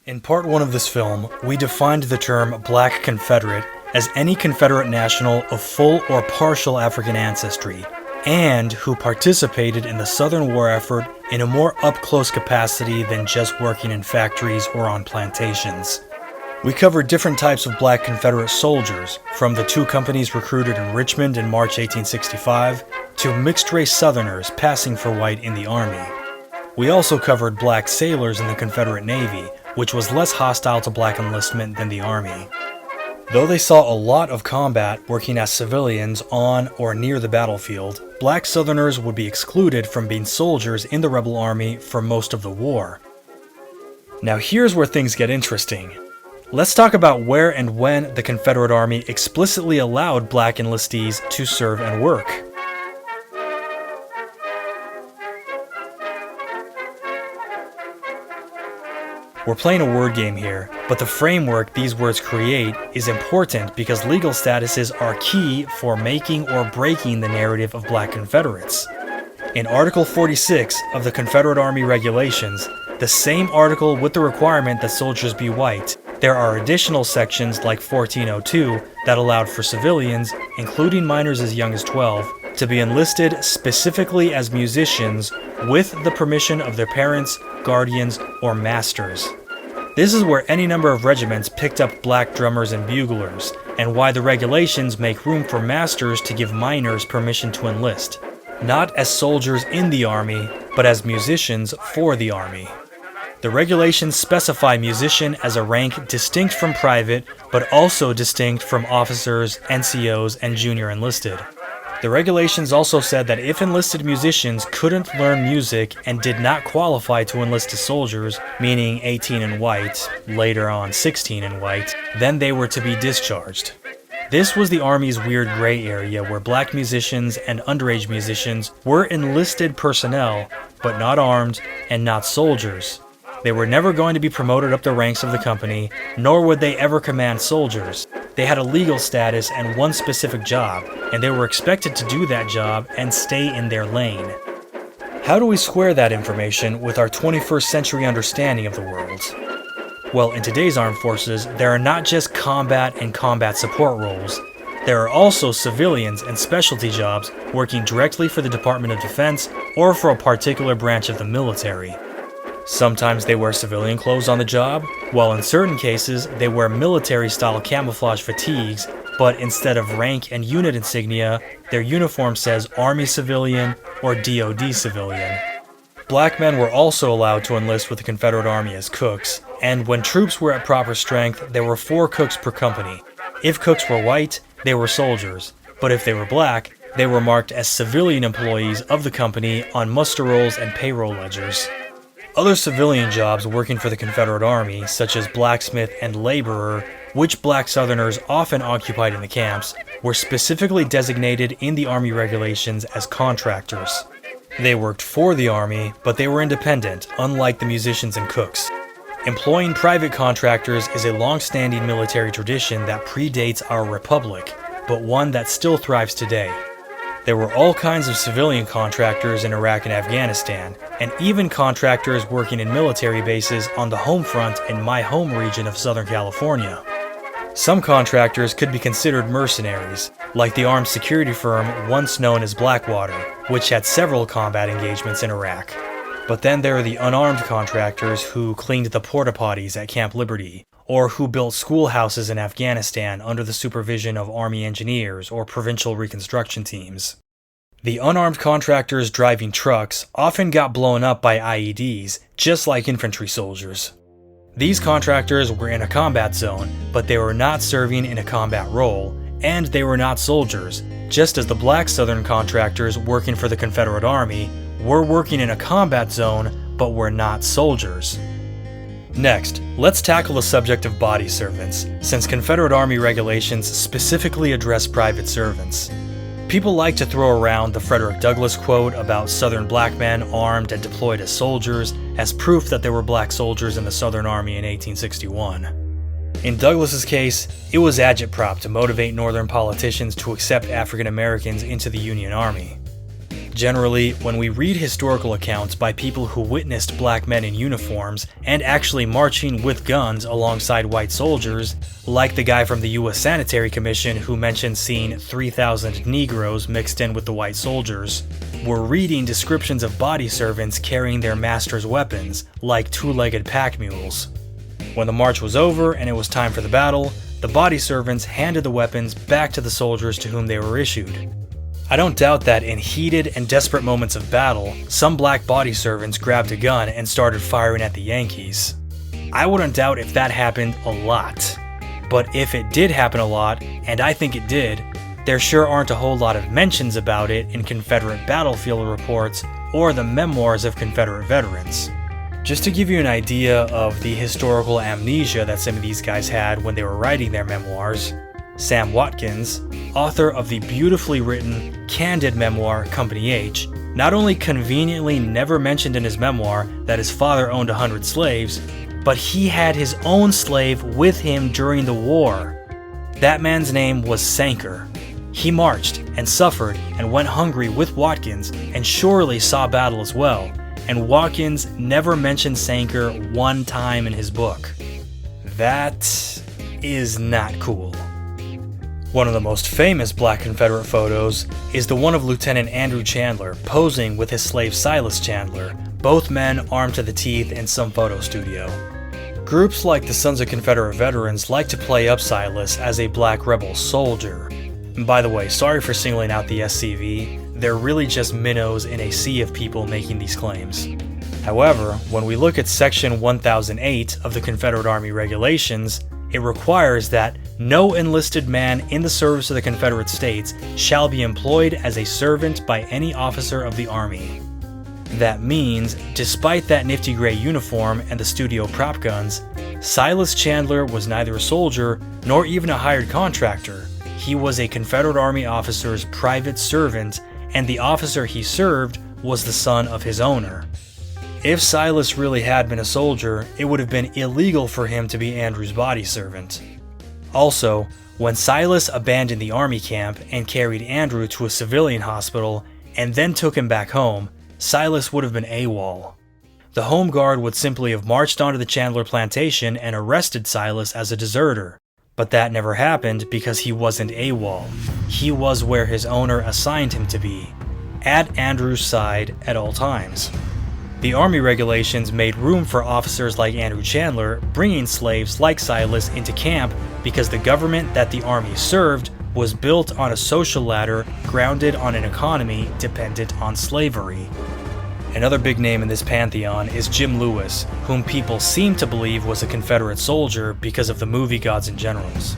In part 1 of this film, we defined the term Black Confederate as any Confederate national of full or partial African ancestry, and who participated in the Southern War effort in a more up-close capacity than just working in factories or on plantations. We covered different types of Black Confederate soldiers, from the 2 companies recruited in Richmond in March 1865, to mixed-race Southerners passing for white in the Army. We also covered Black sailors in the Confederate Navy, which was less hostile to Black enlistment than the Army. Though they saw a lot of combat working as civilians on or near the battlefield, Black Southerners would be excluded from being soldiers in the rebel army for most of the war. Now here's where things get interesting. Let's talk about where and when the Confederate Army explicitly allowed Black enlistees to serve and work. We're playing a word game here, but the framework these words create is important because legal statuses are key for making or breaking the narrative of Black Confederates. In Article 46 of the Confederate Army Regulations, the same article with the requirement that soldiers be white, there are additional sections like 1402 that allowed for civilians, including minors as young as 12, to be enlisted specifically as musicians with the permission of their parents, guardians, or masters. This is where any number of regiments picked up Black drummers and buglers, and why the regulations make room for masters to give minors permission to enlist, not as soldiers in the Army, but as musicians for the Army. The regulations specify musician as a rank distinct from private, but also distinct from officers, NCOs, and junior enlisted. The regulations also said that if enlisted musicians couldn't learn music and did not qualify to enlist as soldiers, meaning 18 and white, later on 16 and white, then they were to be discharged. This was the Army's weird gray area where Black musicians and underage musicians were enlisted personnel, but not armed and not soldiers. They were never going to be promoted up the ranks of the company, nor would they ever command soldiers. They had a legal status and one specific job, and they were expected to do that job and stay in their lane. How do we square that information with our 21st century understanding of the world? Well, in today's armed forces, there are not just combat and combat support roles. There are also civilians and specialty jobs working directly for the Department of Defense or for a particular branch of the military. Sometimes they wear civilian clothes on the job, while in certain cases they wear military-style camouflage fatigues, but instead of rank and unit insignia, their uniform says Army Civilian or DoD Civilian. Black men were also allowed to enlist with the Confederate Army as cooks, and when troops were at proper strength, there were 4 cooks per company. If cooks were white, they were soldiers, but if they were black, they were marked as civilian employees of the company on muster rolls and payroll ledgers. Other civilian jobs working for the Confederate Army, such as blacksmith and laborer, which Black Southerners often occupied in the camps, were specifically designated in the Army regulations as contractors. They worked for the Army, but they were independent, unlike the musicians and cooks. Employing private contractors is a long-standing military tradition that predates our republic, but one that still thrives today. There were all kinds of civilian contractors in Iraq and Afghanistan, and even contractors working in military bases on the home front in my home region of Southern California. Some contractors could be considered mercenaries, like the armed security firm once known as Blackwater, which had several combat engagements in Iraq. But then there are the unarmed contractors who cleaned the porta potties at Camp Liberty, or who built schoolhouses in Afghanistan under the supervision of Army engineers or provincial reconstruction teams. The unarmed contractors driving trucks often got blown up by IEDs, just like infantry soldiers. These contractors were in a combat zone, but they were not serving in a combat role, and they were not soldiers, just as the Black Southern contractors working for the Confederate Army were working in a combat zone, but were not soldiers. Next, let's tackle the subject of body servants, since Confederate Army regulations specifically address private servants. People like to throw around the Frederick Douglass quote about Southern black men armed and deployed as soldiers as proof that there were black soldiers in the Southern Army in 1861. In Douglass's case, it was agitprop to motivate Northern politicians to accept African Americans into the Union Army. Generally, when we read historical accounts by people who witnessed black men in uniforms and actually marching with guns alongside white soldiers, like the guy from the US Sanitary Commission who mentioned seeing 3,000 Negroes mixed in with the white soldiers, we're reading descriptions of body servants carrying their master's weapons, like two-legged pack mules. When the march was over and it was time for the battle, the body servants handed the weapons back to the soldiers to whom they were issued. I don't doubt that in heated and desperate moments of battle, some black body servants grabbed a gun and started firing at the Yankees. I wouldn't doubt if that happened a lot. But if it did happen a lot, and I think it did, there sure aren't a whole lot of mentions about it in Confederate battlefield reports or the memoirs of Confederate veterans. Just to give you an idea of the historical amnesia that some of these guys had when they were writing their memoirs, Sam Watkins, author of the beautifully written, candid memoir Company H, not only conveniently never mentioned in his memoir that his father owned 100 slaves, but he had his own slave with him during the war. That man's name was Sanker. He marched and suffered and went hungry with Watkins and surely saw battle as well, and Watkins never mentioned Sanker one time in his book. That is not cool. One of the most famous Black Confederate photos is the one of Lieutenant Andrew Chandler posing with his slave Silas Chandler, both men armed to the teeth in some photo studio. Groups like the Sons of Confederate Veterans like to play up Silas as a black rebel soldier. And by the way, sorry for singling out the SCV, they're really just minnows in a sea of people making these claims. However, when we look at Section 1008 of the Confederate Army Regulations, it requires that no enlisted man in the service of the Confederate States shall be employed as a servant by any officer of the Army. That means, despite that nifty gray uniform and the studio prop guns, Silas Chandler was neither a soldier nor even a hired contractor. He was a Confederate Army officer's private servant, and the officer he served was the son of his owner. If Silas really had been a soldier, it would have been illegal for him to be Andrew's body servant. Also, when Silas abandoned the army camp and carried Andrew to a civilian hospital and then took him back home, Silas would have been AWOL. The Home Guard would simply have marched onto the Chandler plantation and arrested Silas as a deserter. But that never happened because he wasn't AWOL. He was where his owner assigned him to be, at Andrew's side at all times. The Army regulations made room for officers like Andrew Chandler bringing slaves like Silas into camp because the government that the Army served was built on a social ladder grounded on an economy dependent on slavery. Another big name in this pantheon is Jim Lewis, whom people seem to believe was a Confederate soldier because of the movie Gods and Generals.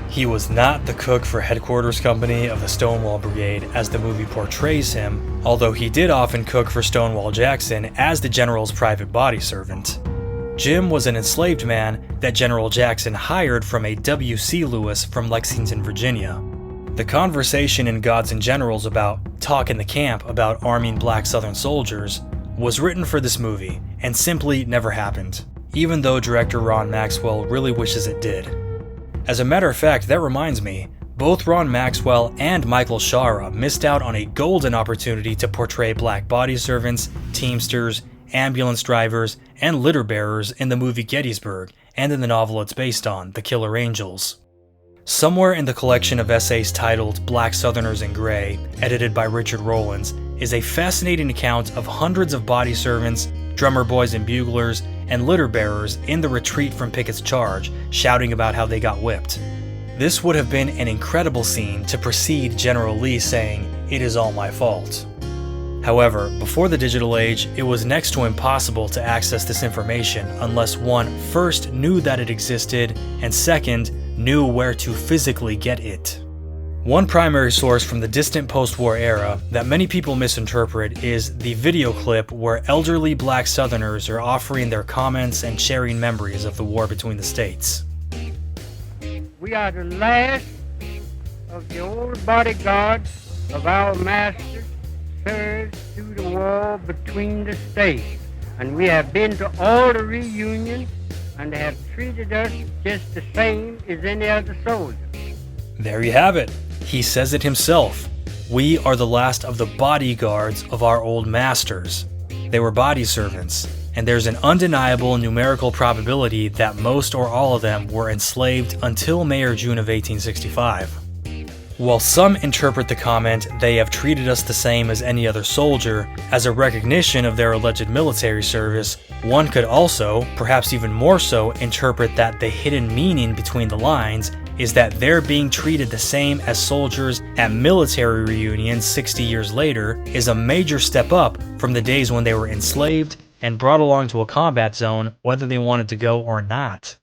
He was not the cook for Headquarters Company of the Stonewall Brigade as the movie portrays him, although he did often cook for Stonewall Jackson as the general's private body servant. Jim was an enslaved man that General Jackson hired from a W.C. Lewis from Lexington, Virginia. The conversation in Gods and Generals about talk in the camp about arming black Southern soldiers was written for this movie and simply never happened, even though director Ron Maxwell really wishes it did. As a matter of fact, that reminds me, both Ron Maxwell and Michael Shara missed out on a golden opportunity to portray black body servants, teamsters, ambulance drivers, and litter bearers in the movie Gettysburg and in the novel it's based on, The Killer Angels. Somewhere in the collection of essays titled Black Southerners in Gray, edited by Richard Rowlands, is a fascinating account of hundreds of body servants, drummer boys and buglers, and litter bearers in the retreat from Pickett's charge, shouting about how they got whipped. This would have been an incredible scene to precede General Lee saying, "It is all my fault." However, before the digital age, it was next to impossible to access this information unless one first knew that it existed, and second, knew where to physically get it. One primary source from the distant post-war era that many people misinterpret is the video clip where elderly black Southerners are offering their comments and sharing memories of the war between the states. We are the last of the old bodyguards of our masters served through the war between the states, and we have been to all the reunions, and they have treated us just the same as any other soldier. There you have it. He says it himself. We are the last of the bodyguards of our old masters. They were body servants, and there's an undeniable numerical probability that most or all of them were enslaved until May or June of 1865. While some interpret the comment, "they have treated us the same as any other soldier," as a recognition of their alleged military service, one could also, perhaps even more so, interpret that the hidden meaning between the lines is that they're being treated the same as soldiers at military reunions 60 years later is a major step up from the days when they were enslaved and brought along to a combat zone whether they wanted to go or not.